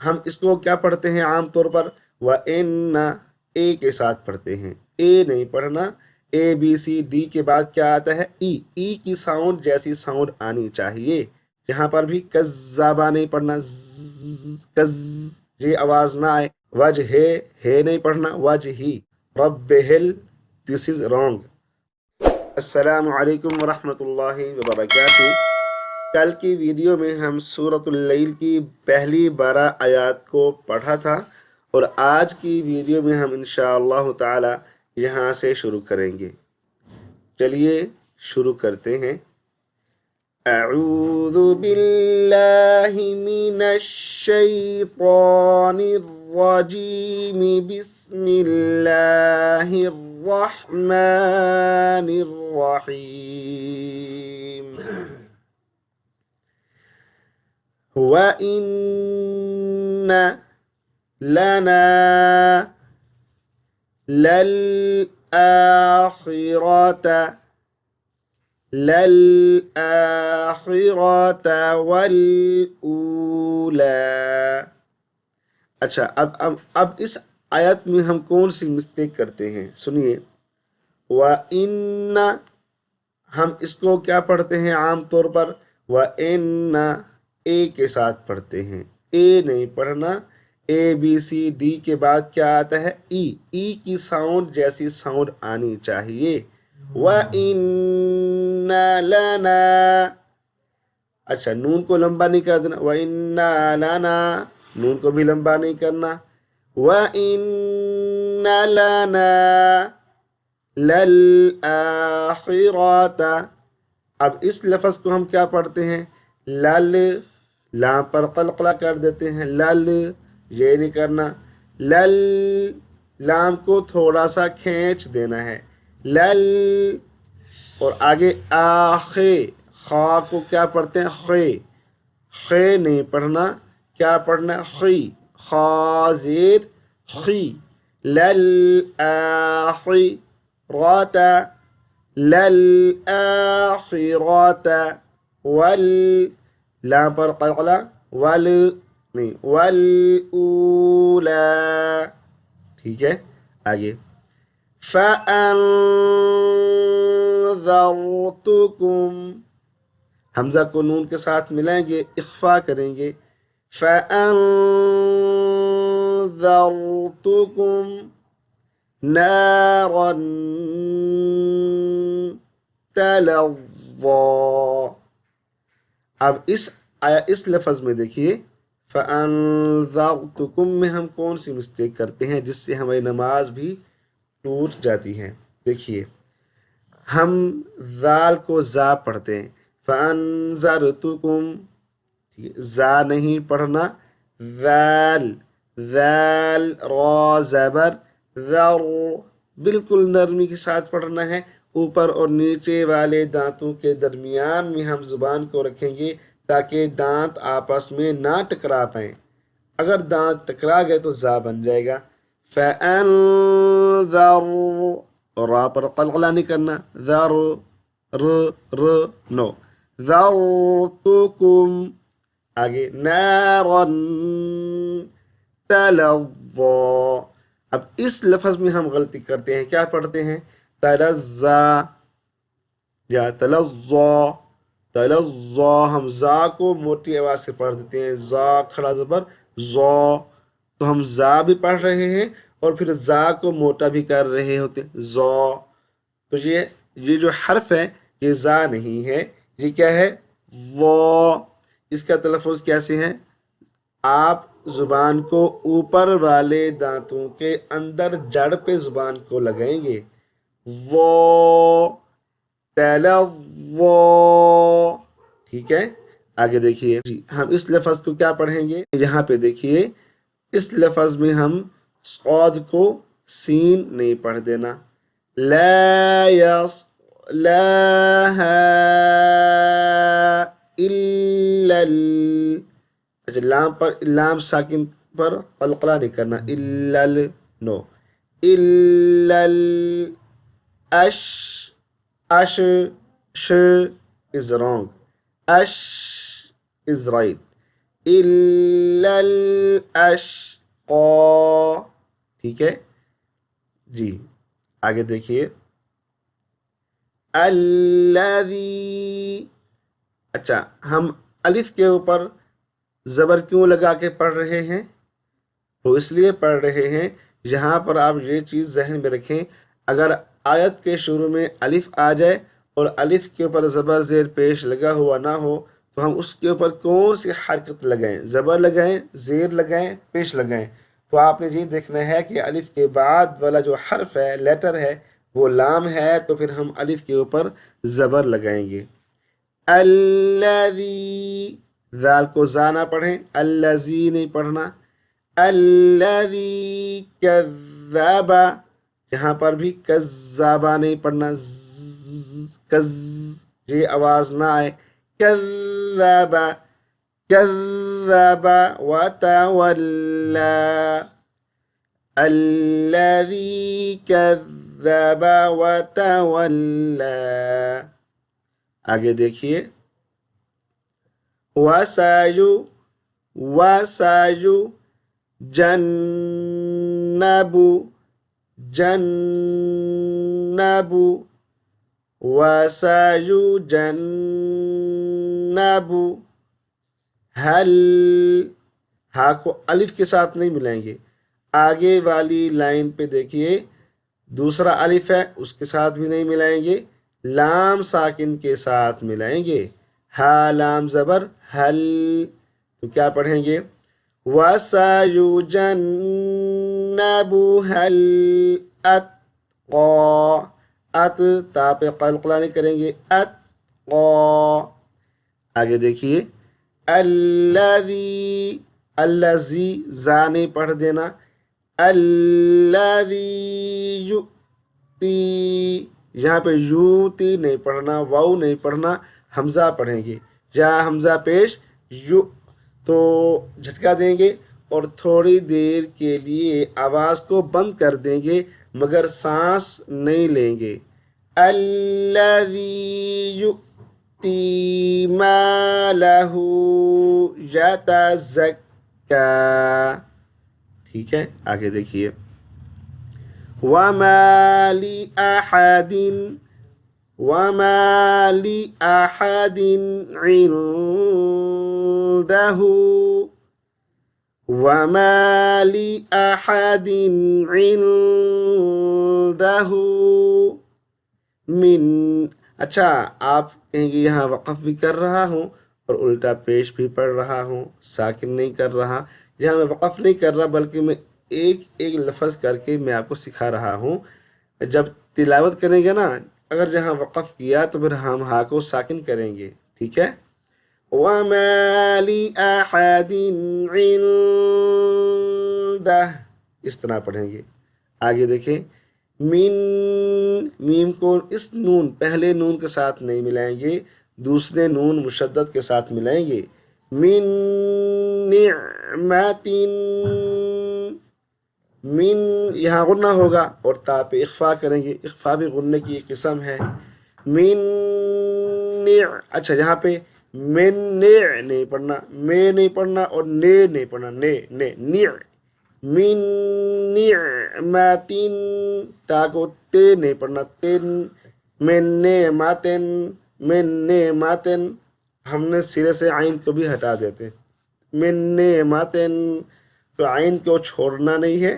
ہم اس کو کیا پڑھتے ہیں عام طور پر؟ وَإِنَّ اے کے ساتھ پڑھتے ہیں، اے نہیں پڑھنا۔ اے بی سی ڈی کے بعد کیا آتا ہے؟ ای کی ساؤنڈ جیسی ساؤنڈ آنی چاہیے۔ یہاں پر بھی کذابہ نہیں پڑھنا، کز یہ آواز نہ آئے۔ وجہ ہے نہیں پڑھنا، وجہ ہی۔ رب ہل، دس از رانگ۔ السلام علیکم ورحمۃ اللہ وبرکاتہ۔ کل کی ویڈیو میں ہم سورۃ اللیل کی پہلی 12 آیات کو پڑھا تھا، اور آج کی ویڈیو میں ہم انشاءاللہ تعالی یہاں سے شروع کریں گے۔ چلیے شروع کرتے ہیں۔ اعوذ باللہ من الشیطان الرجیم، بسم اللہ الرحمن الرحیم۔ وَإِنَّ لَنَا لَلْآخِرَةَ وَالْأُولَى۔ اچھا، اب اس آیت میں ہم کون سی مسٹیک کرتے ہیں؟ سنیے۔ وَإِنَّ ہم اس کو کیا پڑھتے ہیں عام طور پر؟ وَإِنَّ اے کے ساتھ پڑھتے ہیں، اے نہیں پڑھنا۔ اے بی سی ڈی کے بعد کیا آتا ہے؟ ای کی ساؤنڈ جیسی ساؤنڈ آنی چاہیے۔ وَإِنَّ لَنَا، اچھا نون کو لمبا نہیں کر دینا۔ وَإِنَّ لَنَا، نون کو بھی لمبا نہیں کرنا۔ وَإِنَّ لَنَا لَلْآخِرَةَ، اب اس لفظ کو ہم کیا پڑھتے ہیں؟ لل، لام پر قلقلہ کر دیتے ہیں، لل یہ نہیں کرنا۔ لل، لام کو تھوڑا سا کھینچ دینا ہے، لل۔ اور آگے آخے، خا کو کیا پڑھتے ہیں؟ خے، خے نہیں پڑھنا، کیا پڑھنا؟ خی، خا زیر خی۔ للآخرۃ، للآخرۃ، لام پر قلقلہ، ول نہیں، والأولی۔ ٹھیک ہے، آگے۔ فَأَنذَرْتُكُمْ، حمزہ کو نون کے ساتھ ملائیں گے، اخفا کریں گے۔ فَأَنذَرْتُكُمْ نَارًا تَلَظَّىٰ۔ اب اس لفظ میں دیکھیے، فَأَنذَرْتُكُمْ میں ہم کون سی مسٹیک کرتے ہیں جس سے ہماری نماز بھی ٹوٹ جاتی ہے؟ دیکھیے، ہم ذال کو زا پڑھتے ہیں، فَأَنذَرْتُكُمْ، زا نہیں پڑھنا، ذال، ذال را زبر، ذر، بالکل نرمی کے ساتھ پڑھنا ہے۔ اوپر اور نیچے والے دانتوں کے درمیان میں ہم زبان کو رکھیں گے تاکہ دانت آپس میں نہ ٹکرا پائیں۔ اگر دانت ٹکرا گئے تو زا بن جائے گا۔ فَأَنذَرْ، را پر قلقلہ نہیں کرنا، ذر، ر نو، ذَرْتُكُمْ، آگے نَارًا تَلَظَّىٰ۔ اب اس لفظ میں ہم غلطی کرتے ہیں، کیا پڑھتے ہیں؟ تلظّا یا تلظّا، تلظّا، ہم زا کو موٹی آواز سے پڑھ دیتے ہیں، زا کھڑا زبر زا، تو ہم زا بھی پڑھ رہے ہیں اور پھر زا کو موٹا بھی کر رہے ہوتے ہیں، زا۔ تو یہ جو حرف ہے یہ زا نہیں ہے، یہ کیا ہے؟ وا۔ اس کا تلفظ کیسے ہے؟ آپ زبان کو اوپر والے دانتوں کے اندر جڑ پہ زبان کو لگائیں گے، وا، تلظّا۔ ٹھیک ہے، آگے دیکھیے جی، ہم اس لفظ کو کیا پڑھیں گے؟ یہاں پہ دیکھیے، اس لفظ میں ہم صاد کو سین نہیں پڑھ دینا۔ لا الا اچھا، لام ساکن پر قلقلہ نہیں کرنا، الا نو، الا اش، اش، ش از رانگ، اش از رائٹ، إلا الأشقى. ٹھیک ہے جی. آگے دیکھیے الذی. اچھا ہم الف کے اوپر زبر کیوں لگا کے پڑھ رہے ہیں؟ تو اس لیے پڑھ رہے ہیں، یہاں پر آپ یہ چیز ذہن میں رکھیں، اگر آیت کے شروع میں الف آ جائے اور الف کے اوپر زبر زیر پیش لگا ہوا نہ ہو تو ہم اس کے اوپر کون سی حرکت لگائیں؟ زبر لگائیں، زیر لگائیں، پیش لگائیں؟ تو آپ نے یہ دیکھنا ہے کہ الف کے بعد والا جو حرف ہے، لیٹر ہے، وہ لام ہے، تو پھر ہم الف کے اوپر زبر لگائیں گے. الذی، ذال کو زا نہ پڑھیں، الذی نہیں پڑھنا. الذی کذب، یہاں پر بھی کذابا نہیں پڑھنا، کز، یہ آواز نہ آئے. کذب، کذب وتولى. الذي كذب وتولى. آگے دیکھیے وسایو، وسایو جنبو، جنبو وسایو جنبو. حل، ہا کو الف کے ساتھ نہیں ملائیں گے. آگے والی لائن پہ دیکھیے دوسرا الف ہے، اس کے ساتھ بھی نہیں ملائیں گے، لام ساکن کے ساتھ ملائیں گے. ہا لام زبر حل. تو کیا پڑھیں گے؟ وَسَيُجَنَّبُهَا الْأَتْقَى. ات، تا پہ قلقلہ نہیں کریں گے، اتقى. آگے دیکھیے الذی، الذی زا نہیں پڑھ دینا. الذی یؤتی، یہاں پہ یوتی نہیں پڑھنا، واو نہیں پڑھنا، حمزہ پڑھیں گے. یا حمزہ پیش یو، تو جھٹکا دیں گے اور تھوڑی دیر کے لیے آواز کو بند کر دیں گے مگر سانس نہیں لیں گے. الذی یؤتی مالہ یتزکا. ٹھیک ہے آگے دیکھیے وَمَا لِأَحَدٍ، وَمَا لِأَحَدٍ عِندَهُ، وَمَا لِأَحَدٍ عِندَهُ من. اچھا آپ کہیں گے یہاں وقف بھی کر رہا ہوں اور الٹا پیش بھی پڑھ رہا ہوں، ساکن نہیں کر رہا. یہاں میں وقف نہیں کر رہا بلکہ میں ایک ایک لفظ کر کے میں آپ کو سکھا رہا ہوں. جب تلاوت کریں گے نا، اگر جہاں وقف کیا تو پھر ہم ہا کو ساکن کریں گے. ٹھیک ہے وَمَا لِأَحَدٍ عِندَهُ، اس طرح پڑھیں گے. آگے دیکھیں من، میم کو اس نون پہلے نون کے ساتھ نہیں ملائیں گے، دوسرے نون مشدد کے ساتھ ملائیں گے. من نعمت، من یہاں غنہ ہوگا اور تا پہ اخفا کریں گے، اخفا بھی غنہ کی ایک قسم ہے. من اچھا یہاں پہ من نہیں پڑھنا، میں نہیں پڑھنا اور نے نہیں پڑھنا، نے من نعمت، تا کو تے نہیں پڑھنا، تین. من نعمتن، من نعمتن، ہم نے سرے سے عین کو بھی ہٹا دیتے. من نعمتن، تو عین کو چھوڑنا نہیں ہے،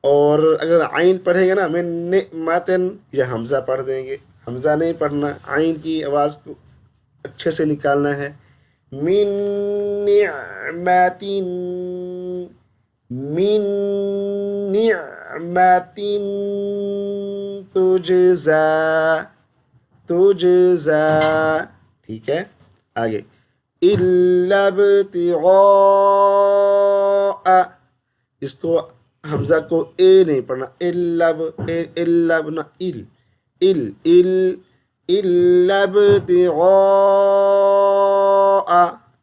اور اگر عین پڑھیں گے نا من نعمتن، یا حمزہ پڑھ دیں گے، حمزہ نہیں پڑھنا، عین کی آواز کو اچھے سے نکالنا ہے. من نعمت، من نعمت تجزا، تجزا. ٹھیک ہے آگے الا ابتغاء، اس کو حمزہ کو اے نہیں پڑھنا، الا الا ابتغاء،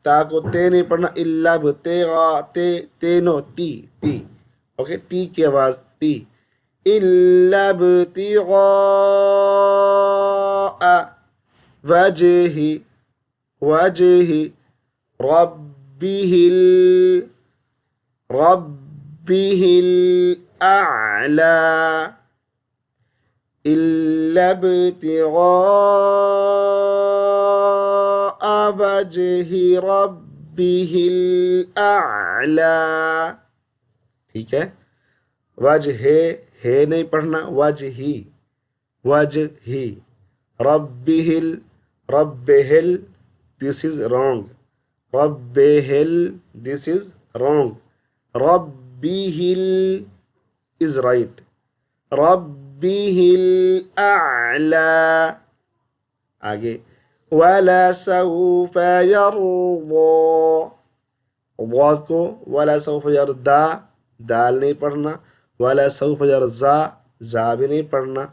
تا کو تے نہیں پڑھنا، الا ابتغاء، تے نو تی. اوکے تی کی آواز تی. الا ابتغاء وجہ رب ربه الأعلى إلا ابتغاء وجه ربه الأعلى. ٹھیک ہے، وجہ ہے نہیں پڑھنا، وجہی، وجہی. ربہل، ربہل، دس از رانگ. ربہل، دس از رانگ. ربہل از رائٹ. ربہل اعلی. آگے وَلَسَوْفَ يَرْضَى. ضاد کو وَلَسَوْفَ يَرْضَى دال نہیں پڑھنا، وَلَسَوْفَ يَرْضَى زا بھی نہیں پڑھنا.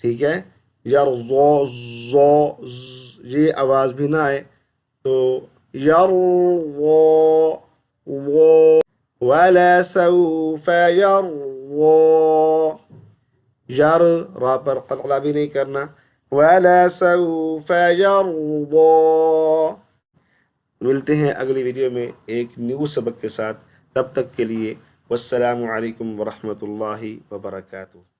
ٹھیک ہے، یرضو زو یہ آواز بھی نہ آئے تو یرضو وہ. وَلَسَوْفَ يَرْضَى یر را پر قلقلہ بھی نہیں کرنا. وَلَسَوْفَ يَرْضَى. ملتے ہیں اگلی ویڈیو میں ایک نیو سبق کے ساتھ، تب تک کے لیے والسلام علیکم ورحمۃ اللہ وبرکاتہ.